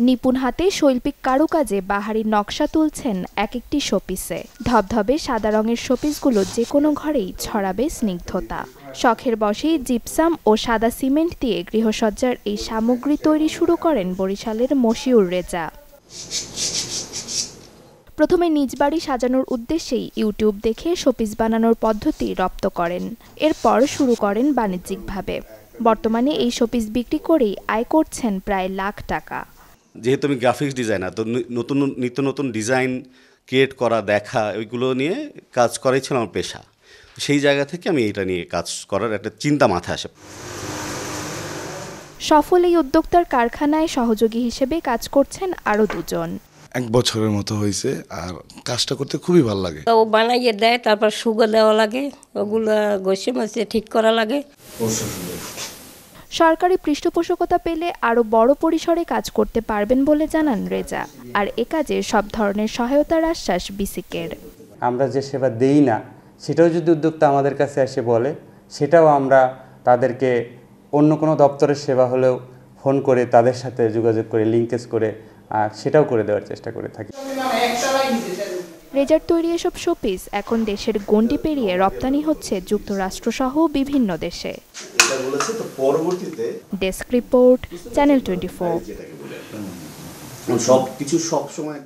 নিপুণ হাতে শৈল্পিক কারুকাজে বাহারি নকশা তুলছেন এক একটি শোপিসে। ধবধবে সাদা রঙের শোপিসগুলো যে কোনো ঘরেই ছড়াবে স্নিগ্ধতা। শখের বশেই জিপসাম ও সাদা সিমেন্ট দিয়ে গৃহসজ্জার এই সামগ্রী তৈরি শুরু করেন বরিশালের মশিউর রেজা। প্রথমে নিজ বাড়ি সাজানোর উদ্দেশ্যেই ইউটিউব দেখে শোপিস বানানোর পদ্ধতি রপ্ত করেন। এরপর শুরু করেন বাণিজ্যিকভাবে। বর্তমানে এই শোপিস বিক্রি করেই আয় করছেন প্রায় লাখ টাকা। যেহেতু আমি গ্রাফিক্স ডিজাইনার, তো নিত্য নতুন ডিজাইন ক্রিয়েট করা, দেখা, ওইগুলো নিয়ে কাজ করাই ছিল আমার পেশা। সেই জায়গা থেকে আমি এটা নিয়ে কাজ করার একটা চিন্তা মাথায় আসে। সফল এই উদ্যোক্তার কারখানায় সহযোগী হিসেবে কাজ করছেন আরও দুজন। 1 বছরের মতো হয়েছে, আর কাজটা করতে খুবই ভালো লাগে। ও বানাইয়ে দেয়, তারপর সুগো দেওয়া লাগে, ওগুলো ঘষে মাছে ঠিক করা লাগে। সরকারি পৃষ্ঠপোষকতা পেলে আরও বড় পরিসরে কাজ করতে পারবেন বলে জানান রেজা। আর এ কাজে সব ধরনের সহায়তার আশ্বাস বিসিকের। আমরা যে সেবা দেই না, সেটাও যদি উদ্যোক্তা আমাদের কাছে এসে বলে, সেটাও আমরা তাদেরকে অন্য কোনো দপ্তরের সেবা হলেও ফোন করে তাদের সাথে যোগাযোগ করে লিঙ্কেজ করে সেটাও করে দেওয়ার চেষ্টা করে থাকি। রেজার তৈরি এসব শোপিস এখন দেশের গণ্ডি পেরিয়ে রপ্তানি হচ্ছে যুক্তরাষ্ট্রসহ বিভিন্ন দেশে। Desk report, channel 24। সবকিছু সবসময়